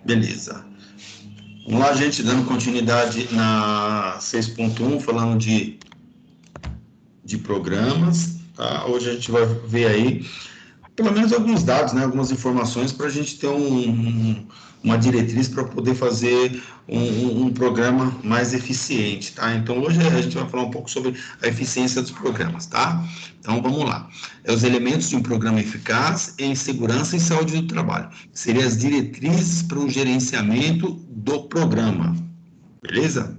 Beleza. Vamos lá, gente, dando continuidade na 6.1, falando de programas, tá? Hoje a gente vai ver aí, pelo menos alguns dados, né? Algumas informações para a gente ter uma diretriz para poder fazer um programa mais eficiente, tá? Então, hoje a gente vai falar um pouco sobre a eficiência dos programas, tá? Então, vamos lá. Os elementos de um programa eficaz em segurança e saúde do trabalho. Seriam as diretrizes para o gerenciamento do programa, beleza?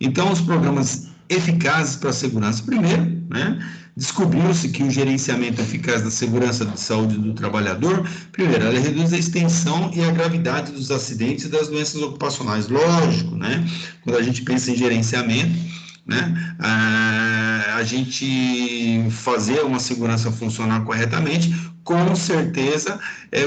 Então, os programas eficazes para a segurança. Primeiro, né? Descobriu-se que o gerenciamento eficaz da segurança e saúde do trabalhador, primeiro, ela reduz a extensão e a gravidade dos acidentes e das doenças ocupacionais. Lógico, né? Quando a gente pensa em gerenciamento, né? A gente fazer uma segurança funcionar corretamente, com certeza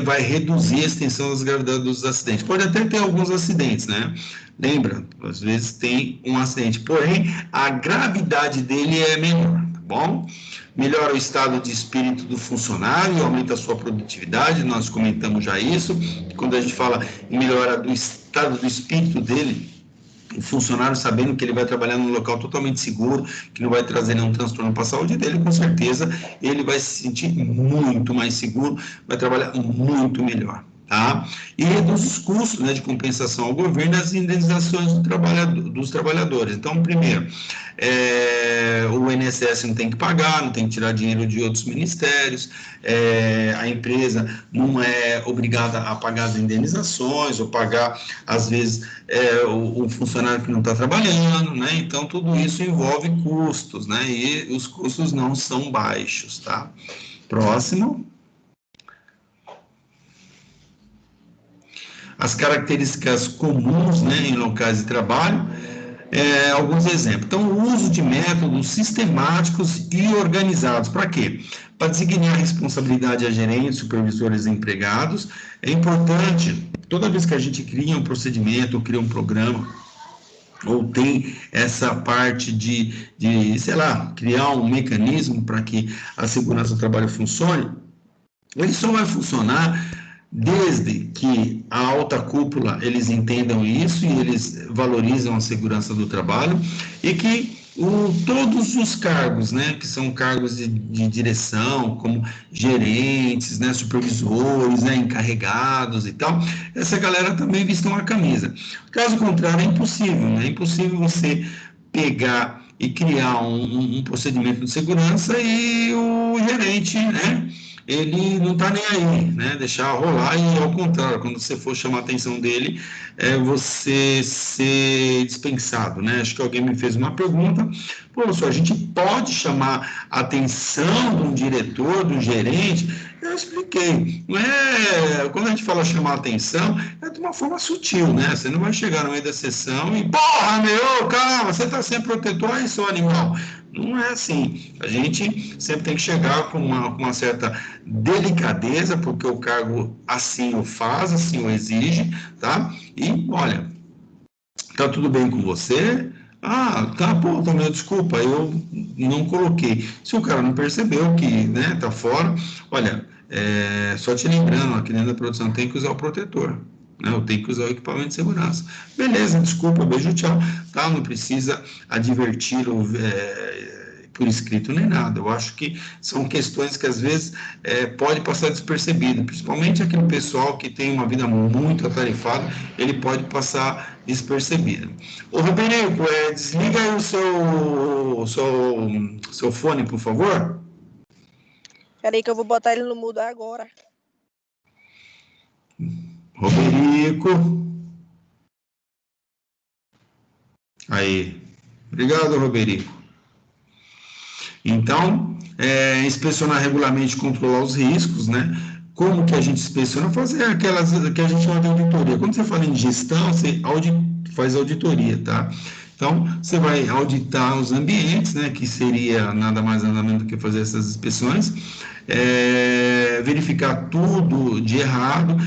vai reduzir a extensão das gravidades dos acidentes. Pode até ter alguns acidentes, né? Lembra, às vezes tem um acidente, porém a gravidade dele é menor, tá bom? Melhora o estado de espírito do funcionário, aumenta a sua produtividade, nós comentamos já isso. Quando a gente fala em melhora do estado do espírito dele, o funcionário sabendo que ele vai trabalhar num local totalmente seguro, que não vai trazer nenhum transtorno para a saúde dele, com certeza ele vai se sentir muito mais seguro, vai trabalhar muito melhor. Tá? E reduz os custos, né, de compensação ao governo e as indenizações dos trabalhadores. Então, primeiro, o INSS não tem que pagar, não tem que tirar dinheiro de outros ministérios, a empresa não é obrigada a pagar as indenizações ou pagar, às vezes, o funcionário que não está trabalhando, né? Então, tudo isso envolve custos, né? E os custos não são baixos, tá? Próximo. As características comuns, né, em locais de trabalho, alguns exemplos. Então, o uso de métodos sistemáticos e organizados. Para quê? Para designar a responsabilidade a gerentes, supervisores e empregados. É importante, toda vez que a gente cria um procedimento, ou cria um programa, ou tem essa parte de, sei lá, criar um mecanismo para que a segurança do trabalho funcione, ele só vai funcionar desde que a alta cúpula eles entendam isso e eles valorizam a segurança do trabalho e que todos os cargos, né, que são cargos de direção, como gerentes, né, supervisores, né, encarregados e tal, essa galera também vistam a camisa. Caso contrário, é impossível, né? É impossível você pegar e criar um procedimento de segurança e o gerente, né, ele não está nem aí, né? Deixar rolar e, ao contrário, quando você for chamar a atenção dele, você ser dispensado, né? Acho que alguém me fez uma pergunta. Pô, só a gente pode chamar a atenção de um diretor, de um gerente? Eu expliquei. Não é, quando a gente fala chamar a atenção, é de uma forma sutil, né? Você não vai chegar no meio da sessão e, porra, meu, calma, você está sem protetor aí, seu animal. Não é assim. A gente sempre tem que chegar com uma certa delicadeza, porque o cargo assim o faz, assim o exige, tá? E, olha, tá tudo bem com você? Ah, tá, pô, também, desculpa, eu não coloquei. Se o cara não percebeu que, né, tá fora, olha, só te lembrando, aqui dentro da produção tem que usar o protetor. Né, eu tenho que usar o equipamento de segurança. Beleza, desculpa, beijo, tchau. Tá, não precisa advertir por escrito nem nada. Eu acho que são questões que às vezes pode passar despercebido, principalmente aquele pessoal que tem uma vida muito atarefada, ele pode passar despercebido. Ô, Rodrigo, desliga aí o seu fone, por favor. Peraí que eu vou botar ele no mudo agora. Rodrigo. Aí. Obrigado, Rodrigo. Então, inspecionar regularmente e controlar os riscos, né? Como que a gente inspeciona? Fazer aquelas que a gente chama de auditoria. Quando você fala em gestão, você faz auditoria, tá? Então, você vai auditar os ambientes, né? Que seria nada mais nada menos do que fazer essas inspeções. Verificar tudo de errado.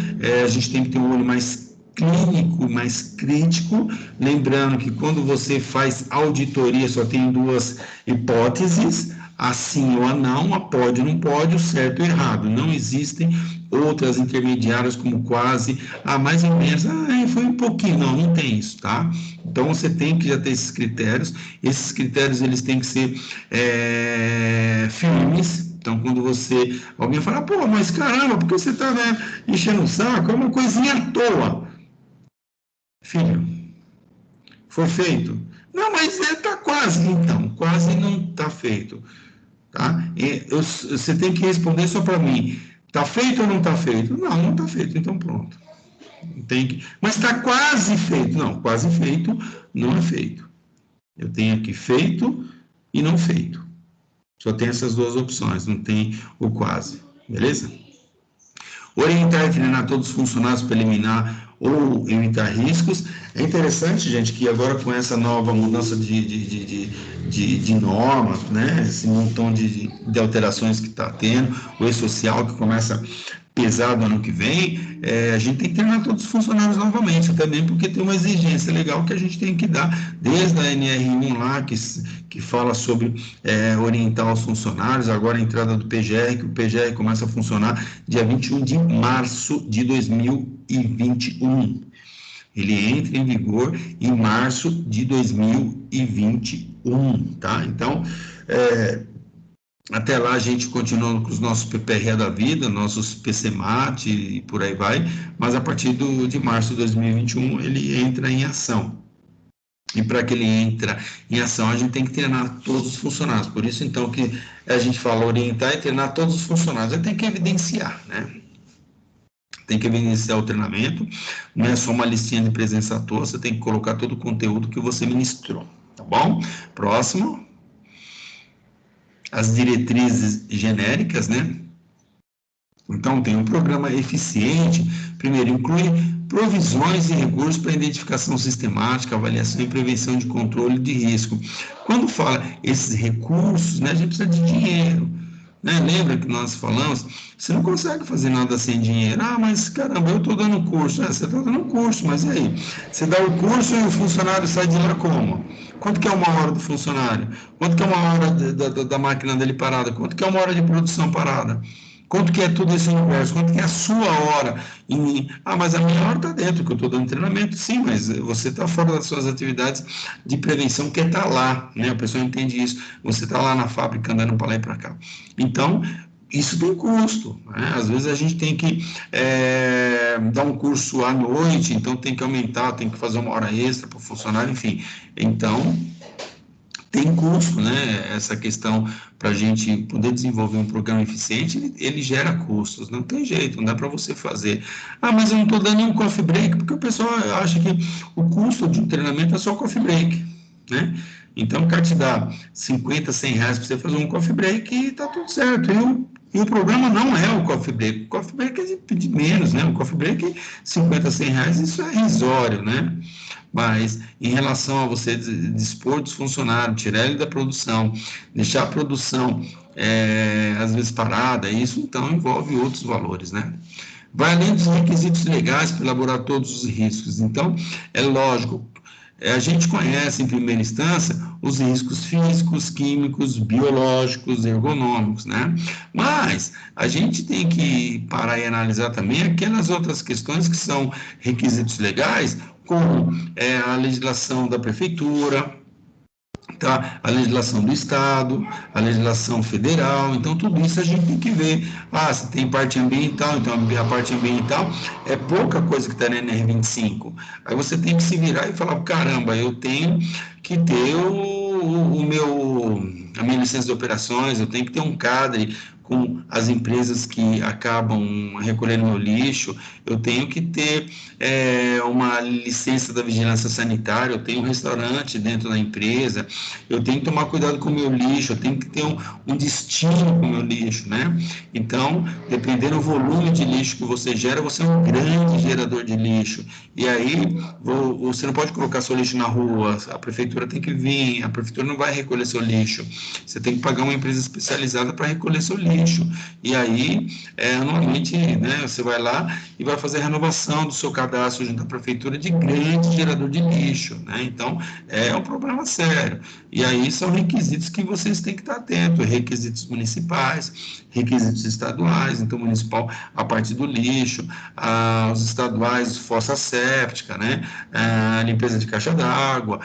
A gente tem que ter um olho mais clínico, mais crítico, lembrando que quando você faz auditoria só tem duas hipóteses, a sim ou a não, a pode ou não pode, o certo ou errado. Não existem outras intermediárias como quase, mais ou menos, foi um pouquinho. Não, não tem isso, tá? Então, você tem que já ter esses critérios eles têm que ser firmes. Então, quando alguém fala, pô, mas caramba, por que você está, né, enchendo o saco? É uma coisinha à toa. Filho, foi feito? Não, mas está quase. Então, quase não está feito. Tá? Você tem que responder só para mim. Está feito ou não está feito? Não, não está feito, então pronto. Mas está quase feito. Não, quase feito não é feito. Eu tenho aqui feito e não feito. Só tem essas duas opções, não tem o quase. Beleza? Orientar e treinar todos os funcionários para eliminar ou evitar riscos. É interessante, gente, que agora com essa nova mudança de norma, né, esse montão de alterações que está tendo, o E-Social que começa pesado ano que vem, a gente tem que treinar todos os funcionários novamente, também porque tem uma exigência legal que a gente tem que dar, desde a NR1 lá, que fala sobre orientar os funcionários, agora a entrada do PGR, que o PGR começa a funcionar dia 21 de março de 2021. Ele entra em vigor em março de 2021, tá? Então, até lá a gente continua com os nossos PPRE da vida, nossos PCMAT e por aí vai, mas a partir de março de 2021 ele entra em ação. E para que ele entre em ação, a gente tem que treinar todos os funcionários. Por isso, então, que a gente fala orientar e treinar todos os funcionários. Aí tem que evidenciar, né? Tem que evidenciar o treinamento, não é só uma listinha de presença à toa, você tem que colocar todo o conteúdo que você ministrou, tá bom? Próximo. As diretrizes genéricas, né? Então, tem um programa eficiente, primeiro, inclui provisões e recursos para identificação sistemática, avaliação e prevenção de controle de risco. Quando fala esses recursos, né, a gente precisa de dinheiro, né? Lembra que nós falamos, você não consegue fazer nada sem dinheiro. Mas caramba, eu estou dando curso. Você está dando curso, mas e aí? Você dá o curso e o funcionário sai de lá como? Quanto que é uma hora do funcionário? Quanto que é uma hora da máquina dele parada? Quanto que é uma hora de produção parada? Quanto que é tudo esse universo? Quanto que é a sua hora em mim? Mas a minha hora está dentro, que eu estou dando treinamento. Sim, mas você está fora das suas atividades de prevenção, que é estar lá, né? A pessoa entende isso. Você está lá na fábrica andando para lá e para cá. Então, isso tem custo, né? Às vezes a gente tem que dar um curso à noite, então tem que aumentar, tem que fazer uma hora extra para o funcionário, enfim. Então, tem custo, né? Essa questão para a gente poder desenvolver um programa eficiente, ele gera custos, não tem jeito, não dá para você fazer. Mas eu não estou dando nenhum coffee break, porque o pessoal acha que o custo de um treinamento é só coffee break, né? Então, o cara te dá 50, 100 reais para você fazer um coffee break e está tudo certo. E o problema não é o coffee break. O coffee break é de menos, né? O coffee break, 50, 100 reais, isso é irrisório, né? Mas em relação a você dispor dos funcionários, tirar ele da produção, deixar a produção às vezes parada, isso então envolve outros valores, né? Vai além dos requisitos legais para elaborar todos os riscos. Então, é lógico, a gente conhece em primeira instância os riscos físicos, químicos, biológicos, ergonômicos, né? Mas a gente tem que parar e analisar também aquelas outras questões que são requisitos legais, como a legislação da prefeitura, tá? A legislação do Estado, a legislação federal. Então, tudo isso a gente tem que ver. Se tem parte ambiental, então a parte ambiental é pouca coisa que está na NR25. Aí você tem que se virar e falar, caramba, eu tenho que ter a minha licença de operações, eu tenho que ter um cadre com as empresas que acabam recolhendo meu lixo, eu tenho que ter uma licença da vigilância sanitária, eu tenho um restaurante dentro da empresa, eu tenho que tomar cuidado com o meu lixo, eu tenho que ter um destino com o meu lixo, né? Então, dependendo do volume de lixo que você gera, você é um grande gerador de lixo. E aí, você não pode colocar seu lixo na rua, a prefeitura tem que vir, a prefeitura não vai recolher seu lixo, você tem que pagar uma empresa especializada para recolher seu lixo. lixo. E aí, anualmente, né, você vai lá e vai fazer a renovação do seu cadastro junto à prefeitura de grande gerador de lixo, né? Então, é um problema sério. E aí são requisitos que vocês têm que estar atentos, requisitos municipais, requisitos estaduais, então municipal a partir do lixo, os estaduais fossa séptica, né? A limpeza de caixa d'água,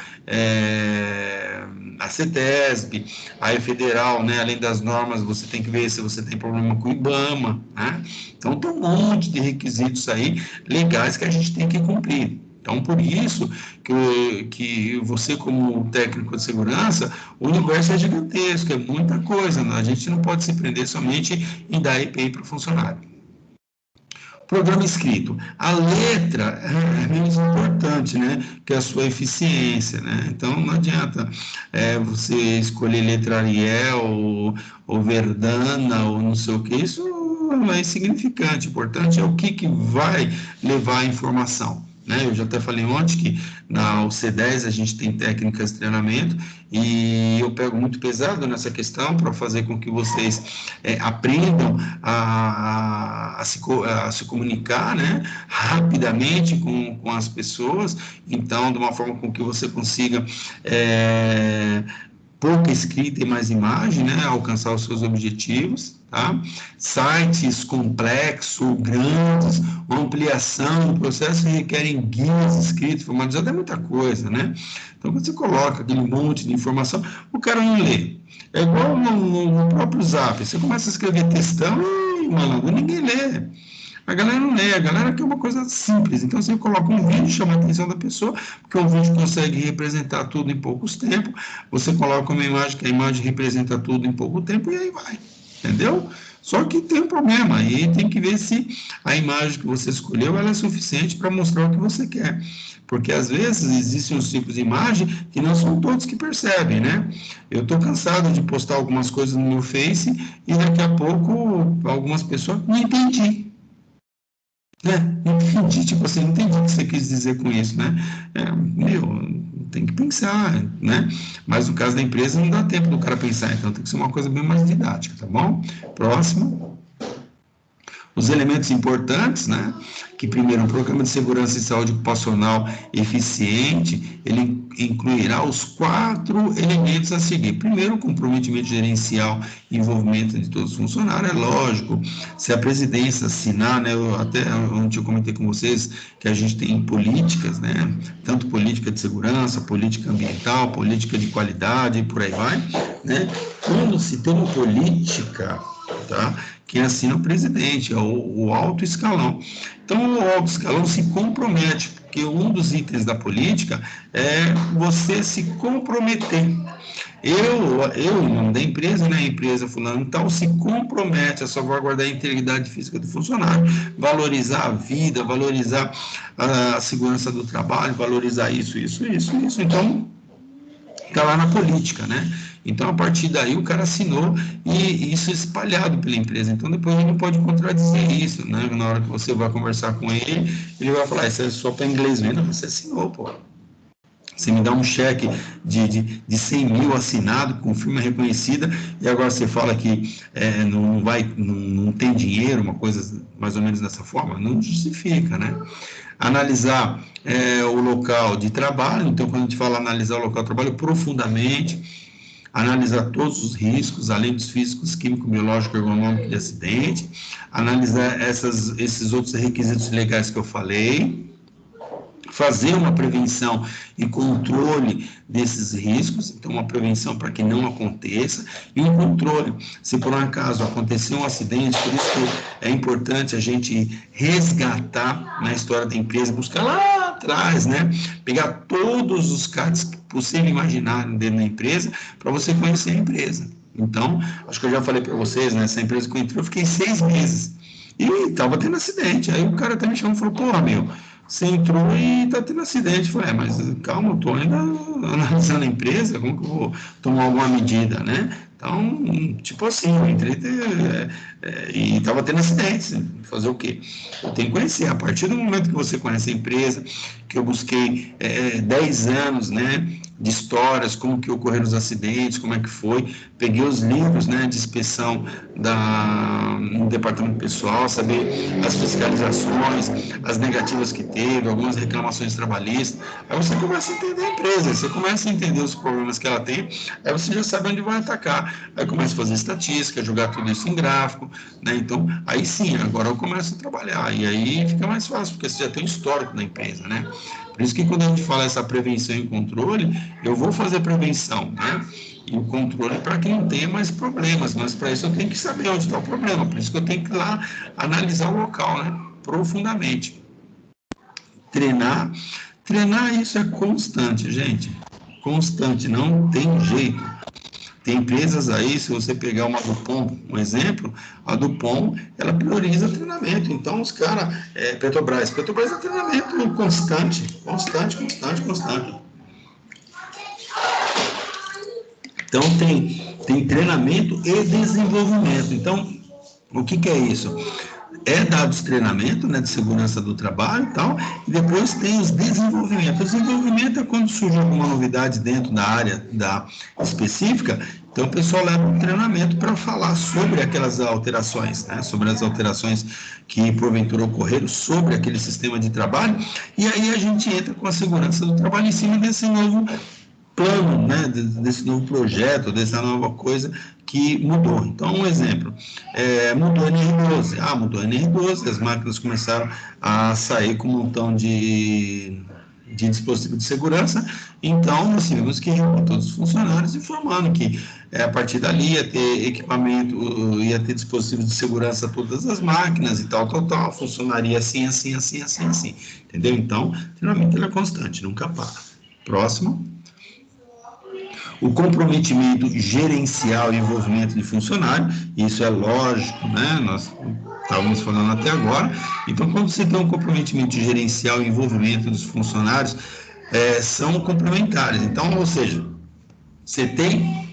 a CETESB, a federal, né? Além das normas, você tem que ver se você tem problema com o IBAMA, né? Então tem um monte de requisitos aí legais que a gente tem que cumprir. Então, por isso que você, como técnico de segurança, o universo é gigantesco, é muita coisa, né? A gente não pode se prender somente em dar EPI para o funcionário. Programa escrito. A letra é menos importante, né, que a sua eficiência, né? Então, não adianta você escolher letra Arial ou Verdana ou não sei o que, isso não é insignificante. O importante é o que vai levar a informação. Né? Eu já até falei ontem que na UC10 a gente tem técnicas de treinamento e eu pego muito pesado nessa questão para fazer com que vocês aprendam a se comunicar, né, rapidamente com as pessoas, então de uma forma com que você consiga pouca escrita e mais imagem, né, alcançar os seus objetivos, tá? Sites complexos, grandes, ampliação do processo requerem guias escritos, formalizados, é muita coisa, né? Então, quando você coloca aquele monte de informação, o cara não lê. É igual no próprio Zap, você começa a escrever textão e, malandro, ninguém lê. A galera não lê, a galera quer uma coisa simples. Então, você coloca um vídeo, chama a atenção da pessoa, porque o vídeo consegue representar tudo em poucos tempos. Você coloca uma imagem, que a imagem representa tudo em pouco tempo, e aí vai. Entendeu? Só que tem um problema, aí tem que ver se a imagem que você escolheu ela é suficiente para mostrar o que você quer. Porque, às vezes, existem uns tipos de imagem que não são todos que percebem, né? Eu estou cansado de postar algumas coisas no meu Face e daqui a pouco algumas pessoas não entendi. Não entendi, tipo assim, não entendi o que você quis dizer com isso, né? Tem que pensar, né? Mas no caso da empresa não dá tempo do cara pensar, então tem que ser uma coisa bem mais didática, tá bom? Próximo. Os elementos importantes, né? Que primeiro, um programa de segurança e saúde ocupacional eficiente, ele incluirá os 4 elementos a seguir. Primeiro, o comprometimento gerencial e envolvimento de todos os funcionários, é lógico. Se a presidência assinar, né? Eu até ontem eu comentei com vocês que a gente tem políticas, né? Tanto política de segurança, política ambiental, política de qualidade e por aí vai, né? Quando se tem uma política, tá? Quem assina é o presidente, é o alto escalão. Então, o alto escalão se compromete, porque um dos itens da política é você se comprometer. Eu, em nome da empresa, né, a empresa fulano tal, se compromete a salvaguardar a integridade física do funcionário, valorizar a vida, valorizar a segurança do trabalho, valorizar isso. Então, está lá na política, né? Então, a partir daí, o cara assinou e isso é espalhado pela empresa. Então, depois ele não pode contradizer isso, né? Na hora que você vai conversar com ele, ele vai falar, isso é só para inglês mesmo, você assinou, pô. Você me dá um cheque de 100 mil assinado, com firma reconhecida, e agora você fala que não tem dinheiro, uma coisa mais ou menos dessa forma, não justifica, né? Analisar o local de trabalho, então quando a gente fala analisar o local de trabalho profundamente, analisar todos os riscos, além dos físicos, químico, biológico, ergonômico de acidente, analisar esses outros requisitos legais que eu falei, fazer uma prevenção e controle desses riscos, então uma prevenção para que não aconteça, e um controle, se por um acaso acontecer um acidente, por isso que é importante a gente resgatar na história da empresa, buscar lá atrás, né, pegar todos os casos possível imaginar dentro da empresa, para você conhecer a empresa. Então, acho que eu já falei para vocês, né, essa empresa que eu entrei, eu fiquei 6 meses, e estava tendo acidente, aí o cara até me chamou e falou, porra, meu, você entrou e está tendo acidente. Eu falei, mas calma, eu estou ainda analisando a empresa, como que eu vou tomar alguma medida, né? Então, tipo assim, eu entrei e estava tendo acidentes. Fazer o quê? Eu tenho que conhecer. A partir do momento que você conhece a empresa, que eu busquei 10 anos, né, de histórias, como que ocorreram os acidentes, como é que foi, peguei os livros, né, de inspeção no departamento pessoal, saber as fiscalizações, as negativas que teve, algumas reclamações trabalhistas. Aí você começa a entender a empresa, você começa a entender os problemas que ela tem, aí você já sabe onde vai atacar. Aí começa a fazer estatística, jogar tudo isso em gráfico, né? Então, aí sim, agora eu começo a trabalhar, e aí fica mais fácil, porque você já tem um histórico da empresa, né? Por isso que quando a gente fala essa prevenção e controle, eu vou fazer prevenção, né? E o controle para que não tenha mais problemas, mas para isso eu tenho que saber onde está o problema, por isso que eu tenho que ir lá analisar o local, né? Profundamente. Treinar isso é constante, gente. Constante, não tem jeito. Tem empresas aí, se você pegar uma Dupont, um exemplo, a Dupont, ela prioriza treinamento. Então, os caras, Petrobras é treinamento constante. Então, tem treinamento e desenvolvimento. Então, o que é isso? Dados treinamento, né, de segurança do trabalho e tal, e depois tem os desenvolvimentos. O desenvolvimento é quando surge alguma novidade dentro da área específica, então o pessoal leva um treinamento para falar sobre aquelas alterações, né, sobre as alterações que porventura ocorreram sobre aquele sistema de trabalho, e aí a gente entra com a segurança do trabalho em cima desse novo plano, né, desse novo projeto, dessa nova coisa que mudou. Então, um exemplo, mudou a NR12. Mudou a NR12, as máquinas começaram a sair com um montão de dispositivo de segurança, então nós tivemos que reunir todos os funcionários informando que a partir dali ia ter equipamento, ia ter dispositivos de segurança a todas as máquinas e tal, funcionaria assim, entendeu? Então, treinamento ele é constante, nunca para. Próximo. O comprometimento gerencial e envolvimento de funcionário, isso é lógico, né? Nós estávamos falando até agora. Então, quando você tem um comprometimento gerencial e envolvimento dos funcionários, são complementares. Então, ou seja, você tem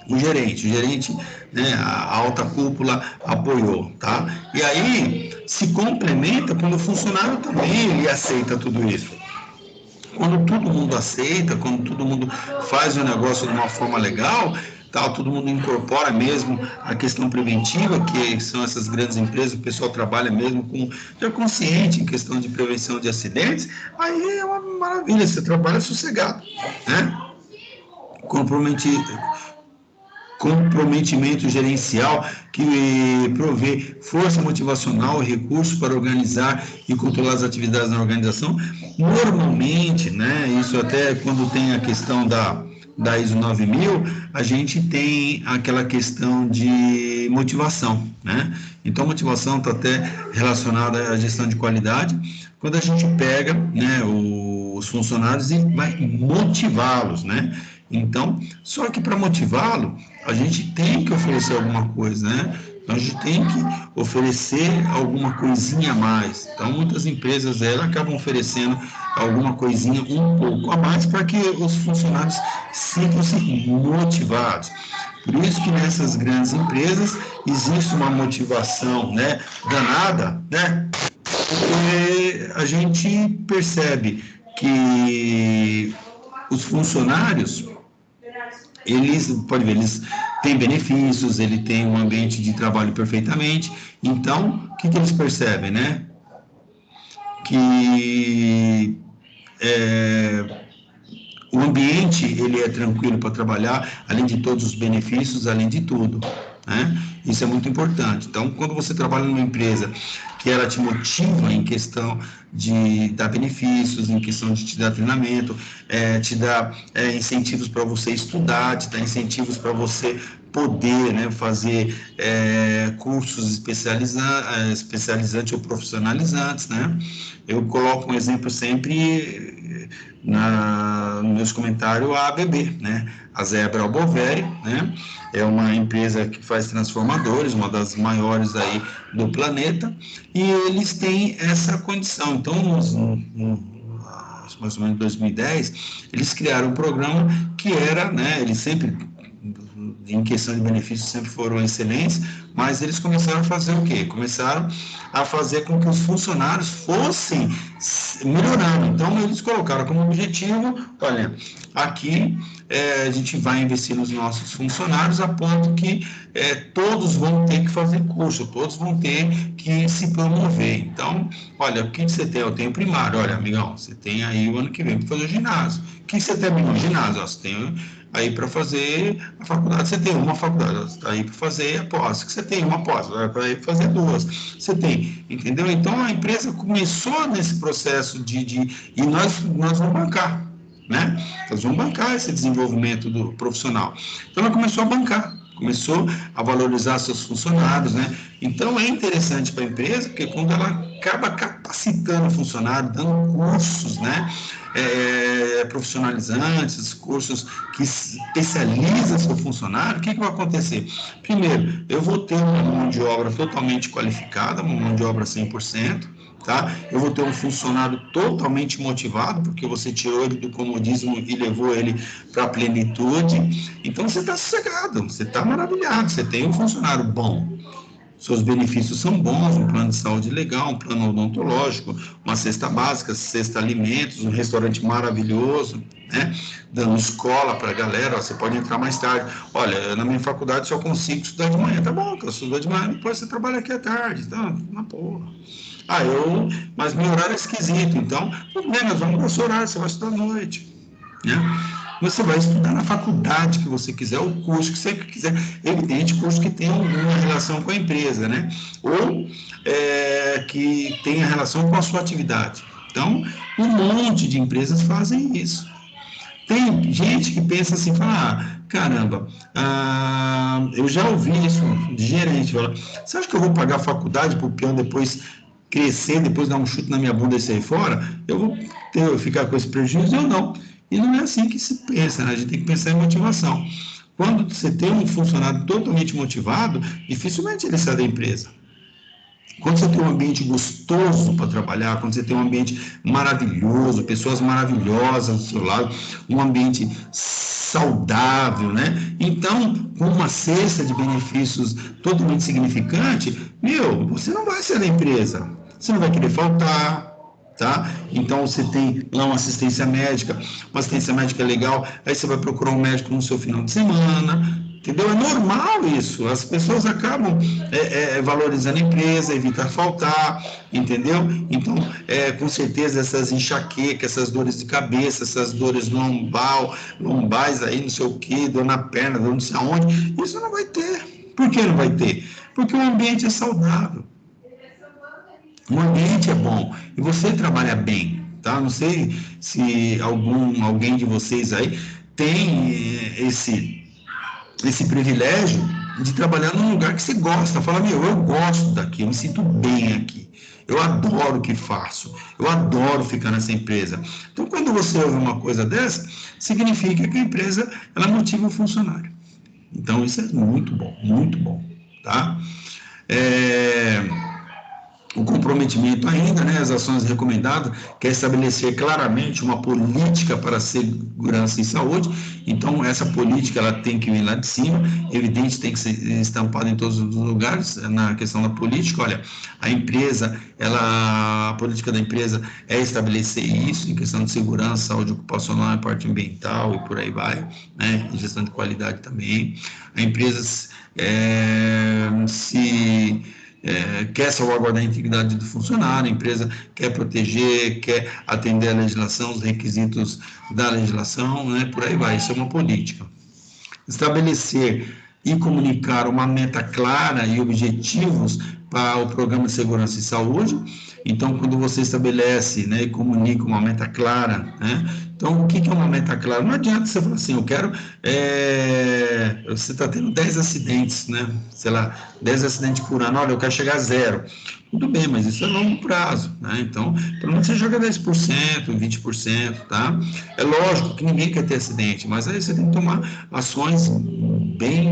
o gerente, né, a alta cúpula apoiou, tá? E aí se complementa quando o funcionário também ele aceita tudo isso. Quando todo mundo aceita, quando todo mundo faz o negócio de uma forma legal, todo mundo incorpora mesmo a questão preventiva, que são essas grandes empresas, o pessoal trabalha mesmo já consciente em questão de prevenção de acidentes, aí é uma maravilha, você trabalha sossegado, né? Comprometimento gerencial que provê força motivacional e recursos para organizar e controlar as atividades na organização. Normalmente, né, isso até quando tem a questão da ISO 9000, a gente tem aquela questão de motivação, né? Então, a motivação está até relacionada à gestão de qualidade. Quando a gente pega, né, os funcionários e vai motivá-los, né? Então, só que para motivá-lo, a gente tem que oferecer alguma coisa, né? Então, a gente tem que oferecer alguma coisinha a mais. Então, muitas empresas acabam oferecendo alguma coisinha um pouco a mais para que os funcionários sintam-se motivados. Por isso que nessas grandes empresas existe uma motivação, né, danada, né? Porque a gente percebe que os funcionários, eles têm benefícios, ele tem um ambiente de trabalho perfeitamente, então, o que eles percebem, né? Que o ambiente, ele é tranquilo para trabalhar, além de todos os benefícios, além de tudo, né? Isso é muito importante. Então, quando você trabalha numa empresa que ela te motiva em questão de dar benefícios, em questão de te dar treinamento, te dar incentivos para você estudar, te dar incentivos para você poder, né, fazer cursos especializantes ou profissionalizantes, né? Eu coloco um exemplo sempre nos meus comentários, a ABB, né? A Zebra Alboveri, né? É uma empresa que faz transformadores, uma das maiores aí do planeta, e eles têm essa condição. Então, mais ou menos em 2010, eles criaram um programa que era, né? Eles sempre em questão de benefícios sempre foram excelentes, mas eles começaram a fazer o quê? Começaram a fazer com que os funcionários fossem melhorando. Então, eles colocaram como objetivo, olha, aqui a gente vai investir nos nossos funcionários a ponto que todos vão ter que fazer curso, todos vão ter que se promover. Então, olha, o que você tem? Eu tenho primário. Olha, amigão, você tem aí o ano que vem para fazer o ginásio. O que você terminou o ginásio? Ó, você tem aí para fazer a faculdade, você tem uma faculdade, aí para fazer a pós, que você tem uma pós, para ir fazer duas, você tem, entendeu? Então a empresa começou nesse processo e nós vamos bancar, né? Nós vamos bancar esse desenvolvimento do profissional. Então ela começou a bancar, começou a valorizar seus funcionários, né? Então é interessante para a empresa, porque quando ela acaba capacitando o funcionário, dando cursos, né? Profissionalizantes, cursos que especializam seu funcionário, o que vai acontecer? Primeiro, eu vou ter uma mão de obra totalmente qualificada, uma mão de obra 100%, tá? Eu vou ter um funcionário totalmente motivado, porque você tirou ele do comodismo e levou ele para a plenitude. Então, você está sossegado, você está maravilhado, você tem um funcionário bom. Seus benefícios são bons, um plano de saúde legal, um plano odontológico, uma cesta básica, cesta alimentos, um restaurante maravilhoso, né? Dando escola para a galera, ó, você pode entrar mais tarde. Olha, na minha faculdade só consigo estudar de manhã. Tá bom, eu estudo de manhã, depois você trabalha aqui à tarde. Tá, na porra. Mas meu horário é esquisito, então, tudo bem, nós vamos para o seu horário, você vai estudar à noite, né? Você vai estudar na faculdade que você quiser, o curso que você quiser, evidente, curso que tenha alguma relação com a empresa, né? Ou que tenha relação com a sua atividade. Então, um monte de empresas fazem isso. Tem gente que pensa assim, fala, caramba, eu já ouvi isso de gerente, fala, você acha que eu vou pagar a faculdade para o peão depois crescer, depois dar um chute na minha bunda e sair fora? Eu vou ficar com esse prejuízo? Eu não. E não é assim que se pensa, né? A gente tem que pensar em motivação. Quando você tem um funcionário totalmente motivado, dificilmente ele sai da empresa. Quando você tem um ambiente gostoso para trabalhar, quando você tem um ambiente maravilhoso, pessoas maravilhosas do seu lado, um ambiente saudável, né? Então, com uma cesta de benefícios totalmente significante, você não vai sair da empresa. Você não vai querer faltar, tá? Então você tem lá uma assistência médica legal, aí você vai procurar um médico no seu final de semana, entendeu? É normal isso, as pessoas acabam valorizando a empresa, evitar faltar, entendeu? Então, com certeza essas enxaquecas, essas dores de cabeça, essas dores lombais aí, não sei o que, dor na perna, dor não sei aonde, isso não vai ter. Por que não vai ter? Porque o ambiente é saudável. O ambiente é bom e você trabalha bem, tá? Não sei se alguém de vocês aí tem esse privilégio de trabalhar num lugar que você gosta. Fala, eu gosto daqui, eu me sinto bem aqui. Eu adoro o que faço, eu adoro ficar nessa empresa. Então, quando você ouve uma coisa dessa, significa que a empresa, ela motiva o funcionário. Então, isso é muito bom, tá? O comprometimento ainda, né, as ações recomendadas, quer estabelecer claramente uma política para a segurança e saúde. Então, essa política ela tem que vir lá de cima, evidente, tem que ser estampada em todos os lugares. Na questão da política, olha, a política da empresa é estabelecer isso em questão de segurança, saúde ocupacional, parte ambiental e por aí vai, né, gestão de qualidade também. A empresa quer salvaguardar a integridade do funcionário, a empresa quer proteger, quer atender a legislação, os requisitos da legislação, né? Por aí vai, isso é uma política. Estabelecer e comunicar uma meta clara e objetivos para o programa de segurança e saúde. Então, quando você estabelece, né, e comunica uma meta clara, né? Então, o que é uma meta clara? Não adianta você falar assim, você está tendo 10 acidentes, né? Sei lá, 10 acidentes por ano, olha, eu quero chegar a 0. Tudo bem, mas isso é longo prazo, né? Então, pelo menos você joga 10%, 20%, tá? É lógico que ninguém quer ter acidente, mas aí você tem que tomar ações bem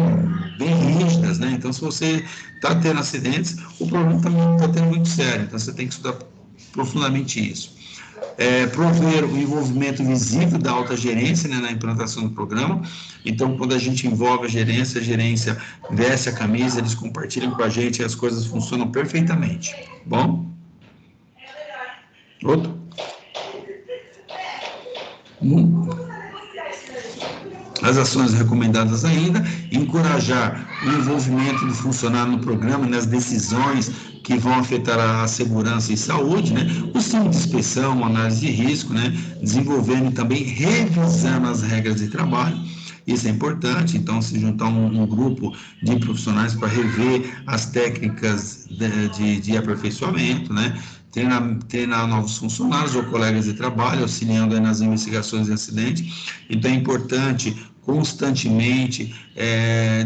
rígidas, né? Então, se você está tendo acidentes, o problema também está tendo muito sério, então você tem que estudar profundamente isso. Prover o envolvimento visível da alta gerência, né, na implantação do programa. Então, quando a gente envolve a gerência veste a camisa, eles compartilham com a gente e as coisas funcionam perfeitamente. Bom? Outro? As ações recomendadas ainda, encorajar o envolvimento do funcionário no programa, nas decisões que vão afetar a segurança e saúde, né? O sistema de inspeção, análise de risco, né? Desenvolvendo e também revisando as regras de trabalho. Isso é importante, então, se juntar um grupo de profissionais para rever as técnicas de aperfeiçoamento, né? Treinar novos funcionários ou colegas de trabalho, auxiliando nas investigações de acidente. Então, é importante constantemente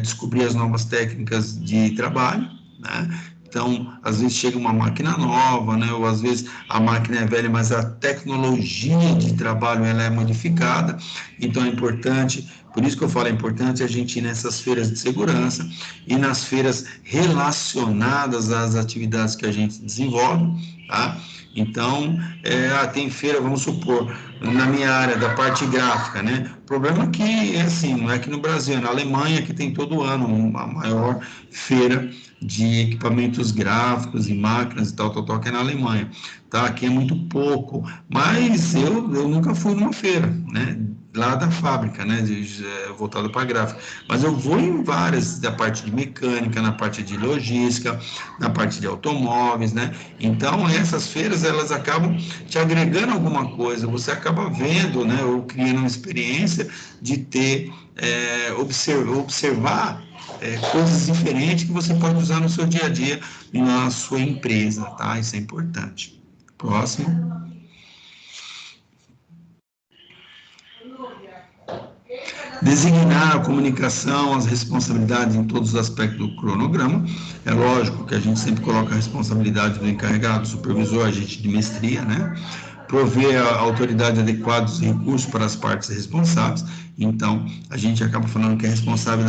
descobrir as novas técnicas de trabalho, né? Então, às vezes chega uma máquina nova, né? Ou às vezes a máquina é velha, mas a tecnologia de trabalho ela é modificada. Então, é importante, por isso que eu falo, é importante a gente ir nessas feiras de segurança e nas feiras relacionadas às atividades que a gente desenvolve, tá? Então, tem feira, vamos supor, na minha área da parte gráfica, né? O problema é que, assim, não é aqui no Brasil, é na Alemanha que tem todo ano uma maior feira de equipamentos gráficos e máquinas e tal, que é na Alemanha, tá? Aqui é muito pouco, mas eu nunca fui numa feira, né? Lá da fábrica, né, voltado para gráfica, mas eu vou em várias, da parte de mecânica, na parte de logística, na parte de automóveis, né, então essas feiras, elas acabam te agregando alguma coisa, você acaba vendo, né, ou criando uma experiência de ter, observar coisas diferentes que você pode usar no seu dia a dia e na sua empresa, tá, isso é importante. Próximo. Designar a comunicação, as responsabilidades em todos os aspectos do cronograma. É lógico que a gente sempre coloca a responsabilidade do encarregado, do supervisor, agente de mestria, né? Prover a autoridade adequados recursos para as partes responsáveis. Então, a gente acaba falando que é responsável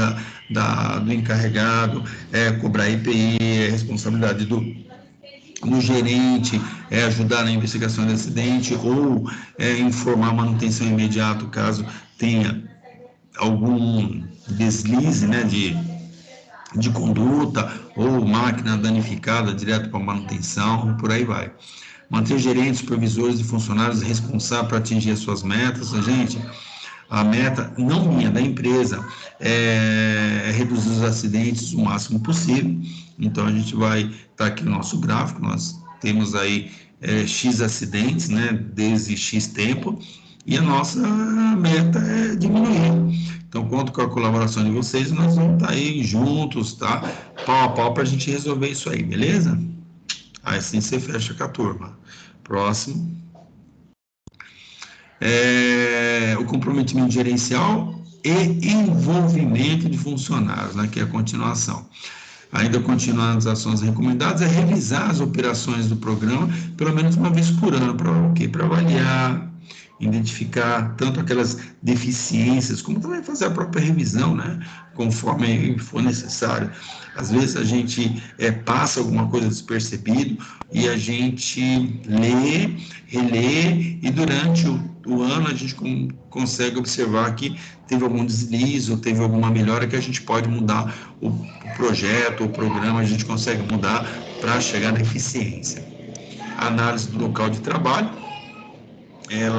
do encarregado, cobrar IPI, é responsabilidade do gerente, ajudar na investigação de acidente ou informar a manutenção imediata caso tenha algum deslize, né, de conduta ou máquina danificada direto para manutenção, por aí vai. Manter gerentes, supervisores e funcionários responsáveis para atingir as suas metas. Gente, a meta, não minha, da empresa, é reduzir os acidentes o máximo possível. Então, a gente vai estar aqui no nosso gráfico, nós temos aí X acidentes, né, desde X tempo, e a nossa meta é diminuir. Então, conto com a colaboração de vocês, nós vamos estar aí juntos, tá? Pau a pau para a gente resolver isso aí, beleza? Aí assim você fecha com a turma. Próximo. O comprometimento gerencial e envolvimento de funcionários, né, que é a continuação. Ainda continuando as ações recomendadas, é revisar as operações do programa pelo menos uma vez por ano, para o quê? Para avaliar, identificar tanto aquelas deficiências, como também fazer a própria revisão, né, conforme for necessário. Às vezes a gente passa alguma coisa despercebido e a gente lê, relê, e durante o ano a gente consegue observar que teve algum deslize ou teve alguma melhora que a gente pode mudar o projeto, o programa, a gente consegue mudar para chegar na eficiência. A análise do local de trabalho,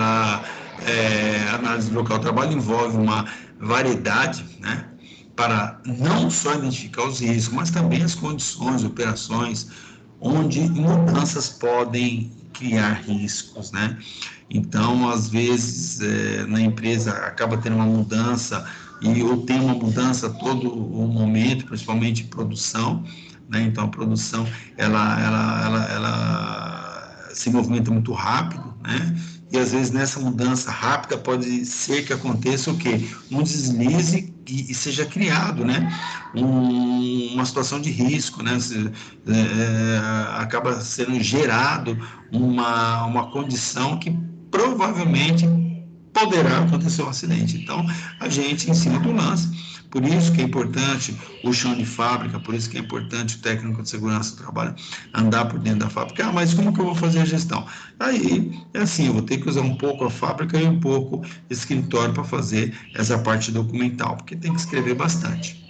a análise do local de trabalho envolve uma variedade, né, para não só identificar os riscos, mas também as condições, operações, onde mudanças podem criar riscos, né? Então, às vezes, na empresa acaba tendo uma mudança, ou tem uma mudança a todo o momento, principalmente em produção, né? Então, a produção, ela se movimenta muito rápido, né? E às vezes nessa mudança rápida pode ser que aconteça o quê? Um deslize e seja criado, né, uma situação de risco, né, acaba sendo gerado uma condição que provavelmente poderá acontecer um acidente. Então, a gente, em cima do lance, Por isso que é importante o chão de fábrica, por isso que é importante o técnico de segurança do trabalho andar por dentro da fábrica. Ah, mas como que eu vou fazer a gestão? Aí, é assim, eu vou ter que usar um pouco a fábrica e um pouco o escritório para fazer essa parte documental, porque tem que escrever bastante.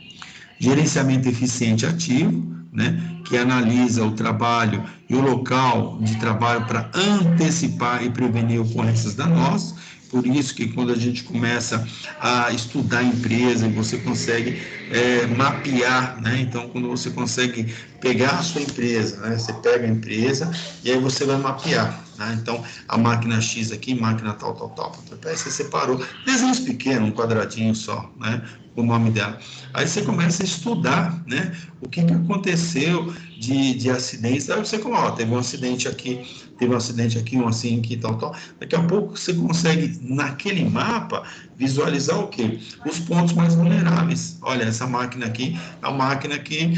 Gerenciamento eficiente ativo, né, que analisa o trabalho e o local de trabalho para antecipar e prevenir ocorrências danosas. Por isso que quando a gente começa a estudar a empresa e você consegue mapear, né? Então, quando você consegue pegar a sua empresa, né? Você pega a empresa e aí você vai mapear, né? Então, a máquina X aqui, máquina tal, aí você separou, desenhos pequenos, um quadradinho só, né? O nome dela. Aí você começa a estudar, né? O que aconteceu de acidentes. Aí você fala, ó, teve um acidente aqui, um assim aqui, tal. Daqui a pouco você consegue, naquele mapa, visualizar o quê? Os pontos mais vulneráveis. Olha, essa máquina aqui é a máquina que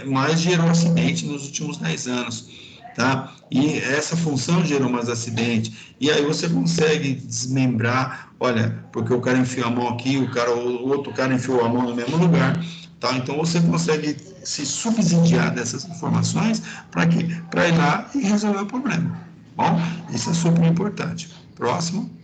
mais gerou acidente nos últimos 10 anos. Tá? E essa função gerou mais acidente. E aí você consegue desmembrar, olha, porque o cara enfiou a mão aqui, o outro cara enfiou a mão no mesmo lugar. Tá? Então você consegue se subsidiar dessas informações para quê? Para ir lá e resolver o problema. Bom, isso é super importante. Próximo.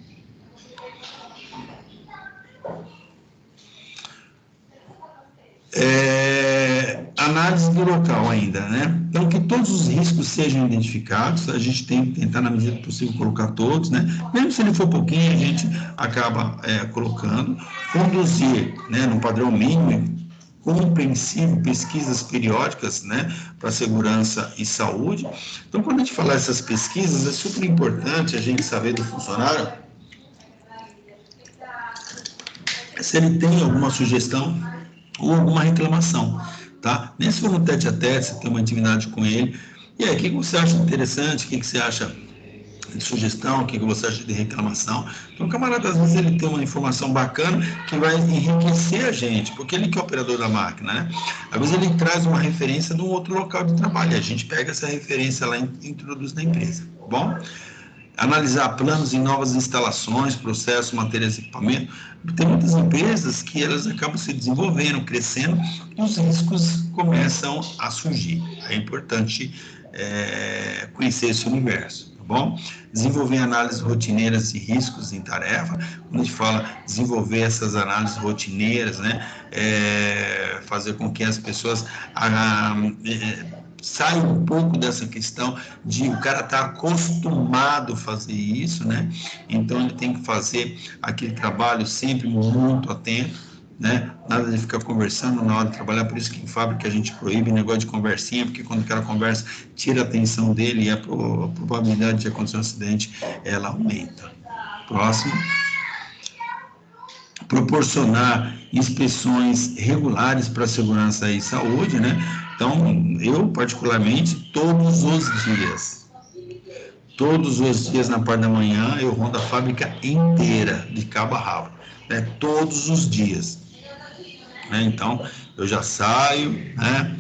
Análise do local ainda, né? Então, que todos os riscos sejam identificados, a gente tem que tentar, na medida do possível, colocar todos, né? Mesmo se ele for pouquinho, a gente acaba colocando. Conduzir, né, no padrão mínimo, compreensível, pesquisas periódicas, né, para segurança e saúde. Então, quando a gente fala essas pesquisas, é super importante a gente saber do funcionário se ele tem alguma sugestão ou alguma reclamação, tá? Nem se for no tete a tete, você tem uma intimidade com ele. E aí, o que você acha interessante? O que você acha de sugestão? O que você acha de reclamação? Então, o camarada, às vezes, ele tem uma informação bacana que vai enriquecer a gente, porque ele que é o operador da máquina, né? Às vezes, ele traz uma referência de um outro local de trabalho, e a gente pega essa referência lá e introduz na empresa, tá bom? Analisar planos em novas instalações, processos, materiais e equipamento. Tem muitas empresas que elas acabam se desenvolvendo, crescendo, e os riscos começam a surgir. É importante conhecer esse universo, tá bom? Desenvolver análises rotineiras de riscos em tarefa. Quando a gente fala desenvolver essas análises rotineiras, né? Fazer com que as pessoas sai um pouco dessa questão de o cara estar acostumado a fazer isso, né? Então ele tem que fazer aquele trabalho sempre muito atento, né? Nada de ficar conversando na hora de trabalhar, por isso que em fábrica a gente proíbe negócio de conversinha, porque quando o cara conversa, tira a atenção dele e a probabilidade de acontecer um acidente, ela aumenta. Próximo. Proporcionar inspeções regulares para segurança e saúde, né? Então, eu particularmente, todos os dias na parte da manhã, eu rondo a fábrica inteira, de cabo a rabo, né? Todos os dias. Né? Então, eu já saio, né?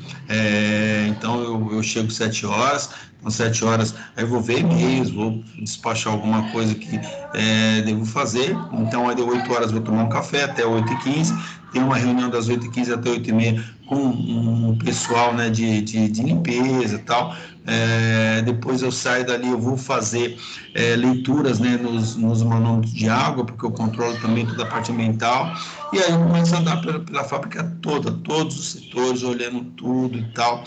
Então eu chego 7 horas, então 7 horas, aí eu vou ver e-mails, vou despachar alguma coisa que devo fazer, então aí de 8 horas vou tomar um café até 8h15, tem uma reunião das 8h15 até 8h30 com um pessoal, né, de limpeza e tal. Depois eu saio dali, eu vou fazer leituras, né, nos manômetros de água, porque eu controlo também toda a parte ambiental, e aí eu começo a andar pela fábrica toda, todos os setores, olhando tudo e tal.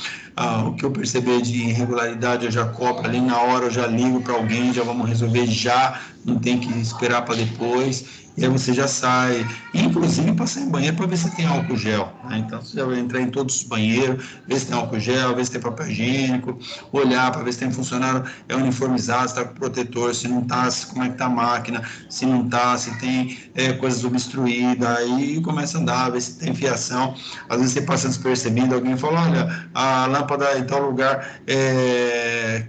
O que eu perceber de irregularidade eu já cobro ali na hora, eu já ligo para alguém, já vamos resolver já, não tem que esperar para depois. E aí você já sai, inclusive passar em banheiro para ver se tem álcool gel, né? Então você já vai entrar em todos os banheiros, ver se tem álcool gel, ver se tem papel higiênico, olhar para ver se tem funcionário uniformizado, se está com protetor, se não está, como é que está a máquina, se não está, se tem coisas obstruídas, aí começa a andar, ver se tem fiação. Às vezes você passa despercebido, alguém fala, olha, a lâmpada em tal lugar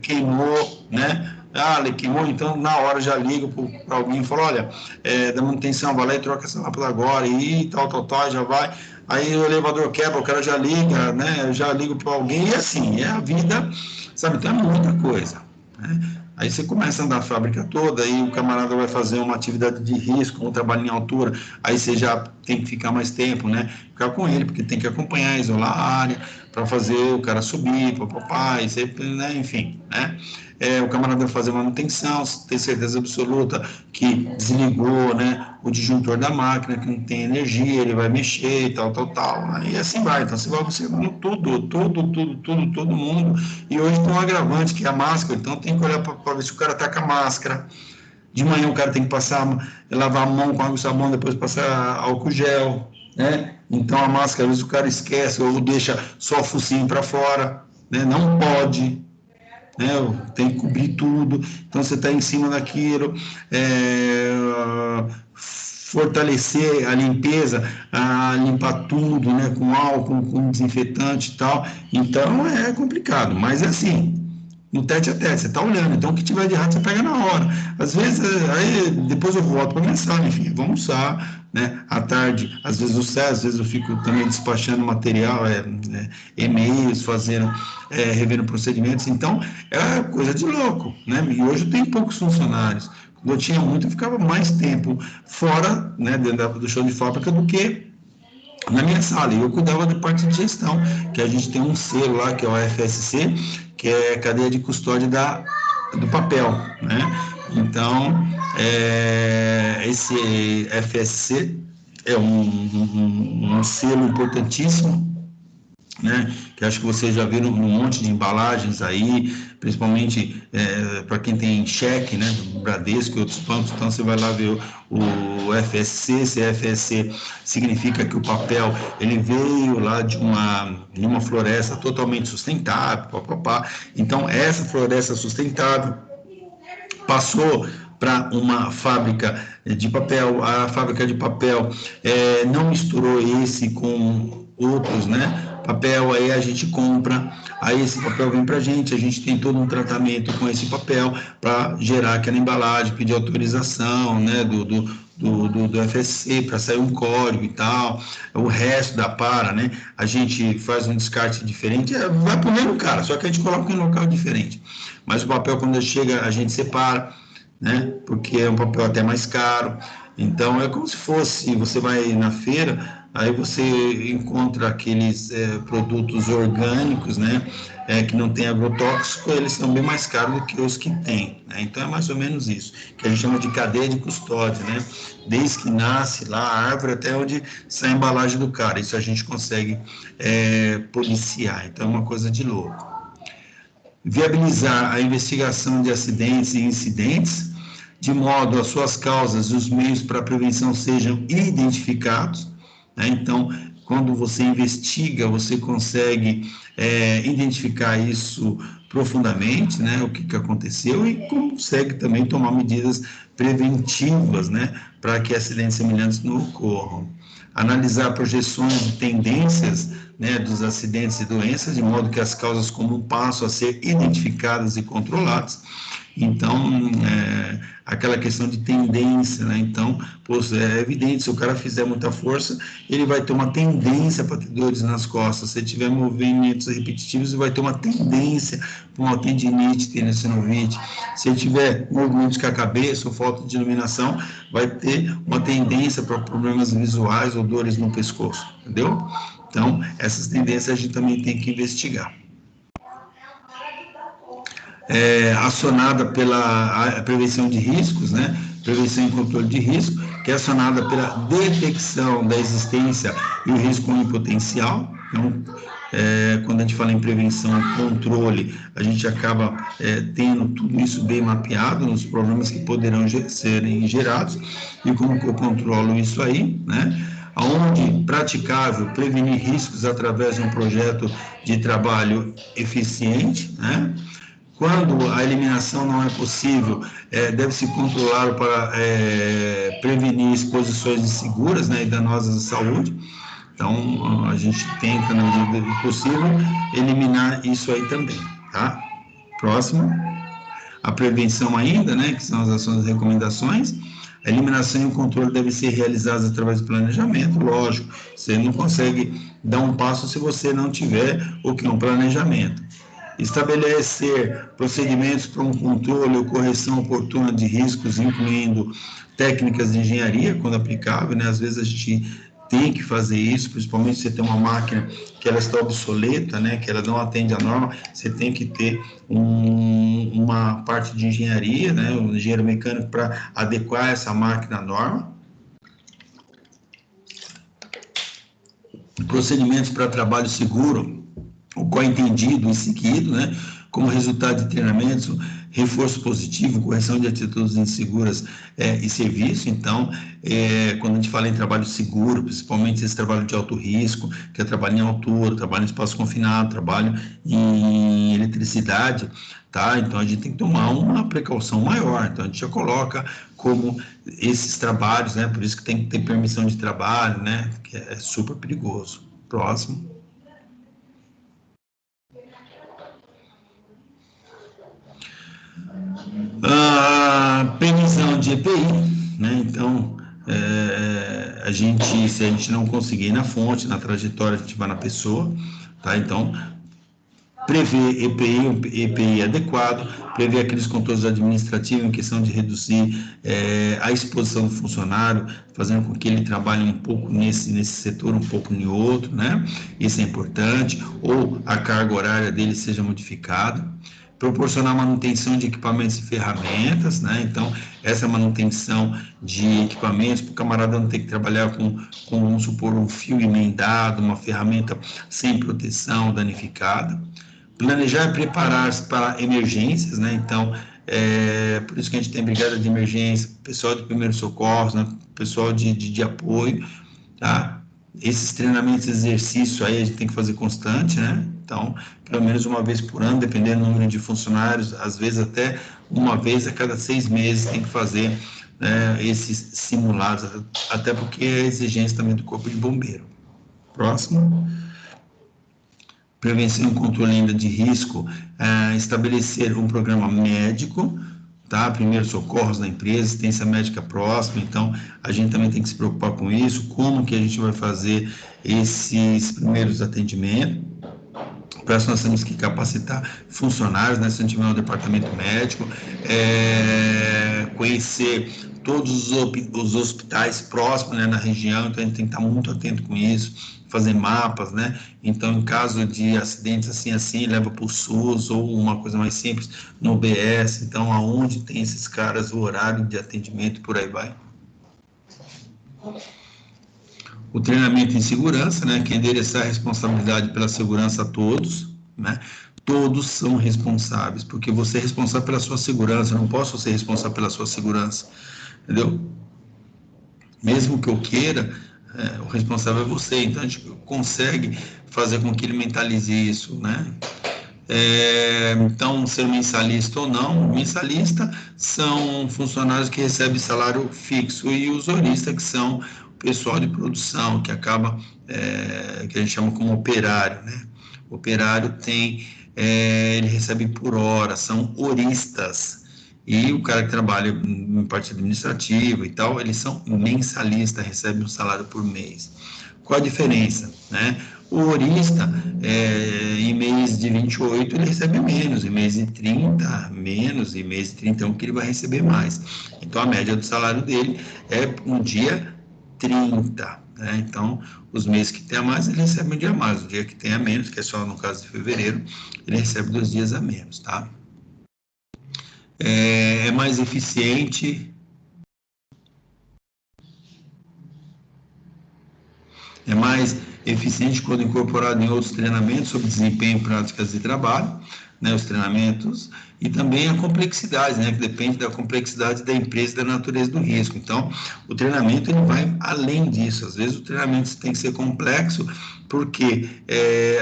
queimou, né? Ele queimou, então na hora já ligo para alguém e falo, olha, da manutenção, vai lá e troca essa lâmpada agora, e tal, já vai. Aí o elevador quebra, o cara já liga, né? Eu já ligo para alguém, e assim, é a vida, sabe? Então é muita coisa, né? Aí você começa a andar a fábrica toda, aí o camarada vai fazer uma atividade de risco, um trabalho em altura, aí você já tem que ficar mais tempo, né? ficar com ele, porque tem que acompanhar, isolar a área, para fazer o cara subir, papapá, e sempre, né, enfim, né? O camarada vai fazer manutenção, ter certeza absoluta que desligou, né, o disjuntor da máquina, que não tem energia, ele vai mexer e tal, e assim vai. Então você vai observando todo mundo, e hoje tem um agravante, que é a máscara, então tem que olhar para ver se o cara tá com a máscara. De manhã o cara tem que lavar a mão com água e sabão, depois passar álcool gel, né? Então a máscara, às vezes o cara esquece ou deixa só o focinho para fora, né? Não pode, né? Tem que cobrir tudo. Então você está em cima daquilo, fortalecer a limpeza, limpar tudo, né? Com álcool, com desinfetante e tal. Então é complicado, mas é assim. No tete a tete, você está olhando, então o que tiver de errado você pega na hora. Às vezes, aí depois eu volto para mensagem, enfim, vamos almoçar, né? À tarde, às vezes eu saio, às vezes eu fico também despachando material, e-mails, fazendo, revendo procedimentos, então é coisa de louco, né? E hoje eu tenho poucos funcionários. Quando eu tinha muito, eu ficava mais tempo fora, né, dentro do show de fábrica do que na minha sala, e eu cuidava da parte de gestão, que a gente tem um selo lá, que é o FSC, que é a cadeia de custódia do papel, né? Então, esse FSC é um selo importantíssimo, né? Que acho que vocês já viram um monte de embalagens aí, principalmente para quem tem cheque, né, do Bradesco e outros bancos. Então você vai lá ver o FSC. Esse FSC significa que o papel ele veio lá de uma floresta totalmente sustentável, papapá. Então essa floresta sustentável passou para uma fábrica de papel. A fábrica de papel não misturou esse com outros, né? Papel, aí a gente compra, aí esse papel vem para a gente tem todo um tratamento com esse papel para gerar aquela embalagem, pedir autorização, né, do FSC para sair um código e tal. O resto da para, né, a gente faz um descarte diferente, vai para o mesmo cara, só que a gente coloca em um local diferente. Mas o papel, quando chega, a gente separa, né, porque é um papel até mais caro. Então é como se fosse, você vai na feira, aí você encontra aqueles produtos orgânicos, né, que não tem agrotóxico, eles são bem mais caros do que os que tem, né? Então é mais ou menos isso, que a gente chama de cadeia de custódia, né? Desde que nasce lá a árvore até onde sai a embalagem do cara, isso a gente consegue policiar, então é uma coisa de louco. Viabilizar a investigação de acidentes e incidentes, de modo as suas causas e os meios para a prevenção sejam identificados, né? Então, quando você investiga, você consegue identificar isso profundamente, né? O que aconteceu, e consegue também tomar medidas preventivas, né? Para que acidentes semelhantes não ocorram. Analisar projeções de tendências, né, dos acidentes e doenças, de modo que as causas comuns passam a ser identificadas e controladas. Então, aquela questão de tendência, né? Então, é evidente, se o cara fizer muita força, ele vai ter uma tendência para ter dores nas costas. Se tiver movimentos repetitivos, ele vai ter uma tendência para uma tendinite, tenossinovite. Se ele tiver movimentos com a cabeça ou falta de iluminação, vai ter uma tendência para problemas visuais ou dores no pescoço, entendeu? Então, essas tendências a gente também tem que investigar. Acionada pela prevenção de riscos, né? Prevenção e controle de risco, que é acionada pela detecção da existência e o risco potencial. Então, quando a gente fala em prevenção e controle, a gente acaba tendo tudo isso bem mapeado nos problemas que poderão serem gerados e como que eu controlo isso aí, né? Onde praticável prevenir riscos através de um projeto de trabalho eficiente, né? Quando a eliminação não é possível, deve-se controlar para prevenir exposições inseguras, né, e danosas à saúde. Então, a gente tenta, na medida do possível, eliminar isso aí também, tá? Próximo. A prevenção ainda, né, que são as ações e recomendações. A eliminação e o controle devem ser realizados através do planejamento, lógico. Você não consegue dar um passo se você não tiver o que é um planejamento. Estabelecer procedimentos para um controle ou correção oportuna de riscos, incluindo técnicas de engenharia, quando aplicável, né? Às vezes a gente tem que fazer isso, principalmente se você tem uma máquina que ela está obsoleta, né, que ela não atende à norma, você tem que ter uma parte de engenharia, né, um engenheiro mecânico para adequar essa máquina à norma. Procedimentos para trabalho seguro, o qual é entendido e seguido, né, como resultado de treinamentos, reforço positivo, correção de atitudes inseguras e serviço. Então, quando a gente fala em trabalho seguro, principalmente esse trabalho de alto risco, que é trabalho em altura, trabalho em espaço confinado, trabalho em eletricidade, tá? Então, a gente tem que tomar uma precaução maior. Então, a gente já coloca como esses trabalhos, né? Por isso que tem que ter permissão de trabalho, né? Que é super perigoso. Próximo. Previsão de EPI, né? Então, se a gente não conseguir ir na fonte, na trajetória, a gente vai na pessoa, tá? Então, prever EPI adequado, prever aqueles controles administrativos em questão de reduzir a exposição do funcionário, fazendo com que ele trabalhe um pouco nesse setor, um pouco em outro, né? Isso é importante, ou a carga horária dele seja modificada. Proporcionar manutenção de equipamentos e ferramentas, né? Então, essa manutenção de equipamentos, para o camarada não ter que trabalhar com, vamos supor, um fio emendado, uma ferramenta sem proteção, danificada. Planejar e preparar-se para emergências, né? Então, por isso que a gente tem brigada de emergência, pessoal de primeiros socorros, né? Pessoal de apoio, tá? Esses treinamentos, exercício aí a gente tem que fazer constante, né? Então, pelo menos uma vez por ano, dependendo do número de funcionários, às vezes até uma vez a cada 6 meses tem que fazer, né, esses simulados, até porque é a exigência também do Corpo de Bombeiro. Próximo. Prevenção e controle ainda de risco, estabelecer um programa médico, tá? Primeiros socorros na empresa, assistência médica próxima. Então, a gente também tem que se preocupar com isso, como que a gente vai fazer esses primeiros atendimentos. Para isso nós temos que capacitar funcionários, né? Se a gente tiver um departamento médico, conhecer todos os hospitais próximos, né, na região, então a gente tem que estar muito atento com isso, fazer mapas, né? Então, em caso de acidentes assim, leva para o SUS, ou uma coisa mais simples, no UBS, então, aonde tem esses caras, o horário de atendimento, por aí vai. O treinamento em segurança, né, que é endereçar a responsabilidade pela segurança a todos, né? Todos são responsáveis, porque você é responsável pela sua segurança, eu não posso ser responsável pela sua segurança, entendeu? Mesmo que eu queira, o responsável é você, então a gente consegue fazer com que ele mentalize isso, né? Então, ser mensalista ou não, mensalista são funcionários que recebem salário fixo, e usorista, que são o pessoal de produção, que acaba, que a gente chama como operário, né? O operário ele recebe por hora, são horistas. E o cara que trabalha em parte administrativa e tal, eles são mensalistas, recebem um salário por mês. Qual a diferença, né? O horista, em mês de 28, ele recebe menos, em mês de 30, menos, em mês de 31, que ele vai receber mais. Então, a média do salário dele é um dia 30, né? Então, os meses que tem a mais, ele recebe um dia a mais. O dia que tem a menos, que é só no caso de fevereiro, ele recebe 2 dias a menos, tá? É mais eficiente, quando incorporado em outros treinamentos sobre desempenho, práticas de trabalho, né, os treinamentos, e também a complexidade, né, que depende da complexidade da empresa e da natureza do risco. Então, o treinamento ele vai além disso. Às vezes o treinamento tem que ser complexo, porque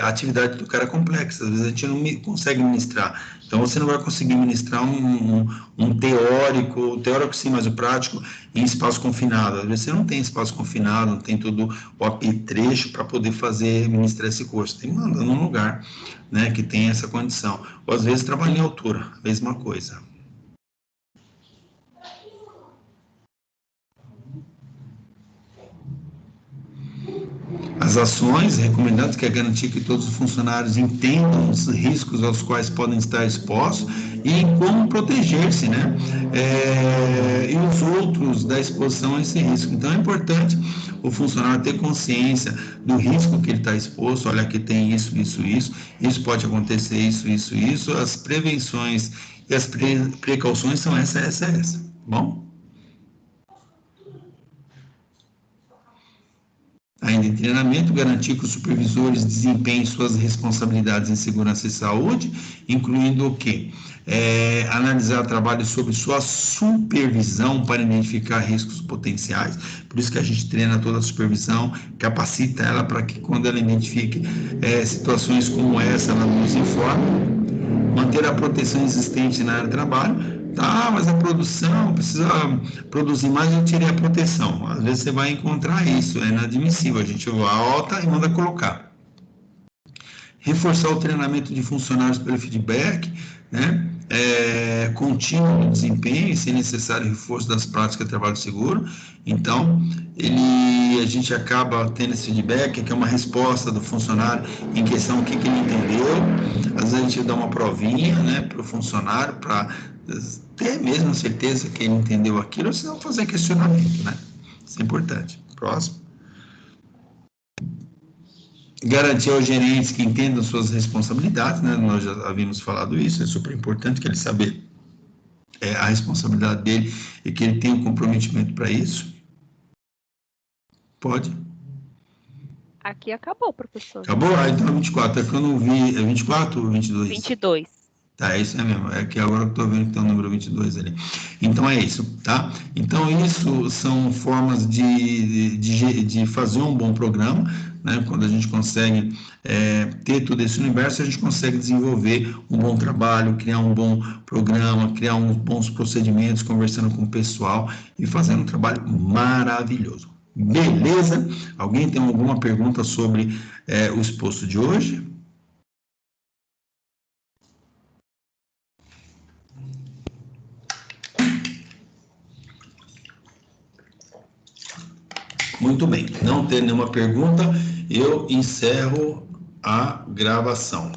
a atividade do cara é complexa, às vezes a gente não consegue ministrar. Então, você não vai conseguir ministrar um teórico sim, mas o prático em espaço confinado. Às vezes você não tem espaço confinado, não tem todo o apetrecho para poder ministrar esse curso. Tem que mandar num lugar, né, que tem essa condição. Ou às vezes trabalhar em altura, mesma coisa. As ações recomendadas, que é garantir que todos os funcionários entendam os riscos aos quais podem estar expostos e como proteger-se, né? E os outros da exposição a esse risco. Então, é importante o funcionário ter consciência do risco que ele está exposto. Olha, aqui tem isso pode acontecer, isso. As prevenções e as precauções são essa. Bom? Ainda em treinamento, garantir que os supervisores desempenhem suas responsabilidades em segurança e saúde, incluindo o quê? Analisar trabalho sobre sua supervisão para identificar riscos potenciais. Por isso que a gente treina toda a supervisão, capacita ela para que quando ela identifique situações como essa, ela nos informe. Manter a proteção existente na área de trabalho. Tá, mas a produção precisa produzir mais, eu tirei a proteção. Às vezes você vai encontrar isso, é inadmissível. A gente volta e manda colocar. Reforçar o treinamento de funcionários pelo feedback, né? Contínuo no desempenho, e se necessário, reforço das práticas de trabalho seguro. Então, a gente acaba tendo esse feedback, que é uma resposta do funcionário em questão, o que ele entendeu. Às vezes a gente dá uma provinha, né, para o funcionário, para ter mesmo certeza que ele entendeu aquilo, ou senão fazer questionamento, né? Isso é importante. Próximo. Garantir aos gerentes que entendam suas responsabilidades, né? Nós já havíamos falado isso, é super importante que ele saber a responsabilidade dele e que ele tenha um comprometimento para isso. Pode? Aqui acabou, professor. Acabou? Então é 24. É que eu não vi. É 24 ou 22? 22. Tá, é isso mesmo. É que agora eu estou vendo que tem o número 22 ali. Então é isso, tá? Então isso são formas de fazer um bom programa, né? Quando a gente consegue ter todo esse universo, a gente consegue desenvolver um bom trabalho, criar um bom programa, criar uns bons procedimentos, conversando com o pessoal e fazendo um trabalho maravilhoso. Beleza? Alguém tem alguma pergunta sobre o exposto de hoje? Muito bem, não tendo nenhuma pergunta, eu encerro a gravação.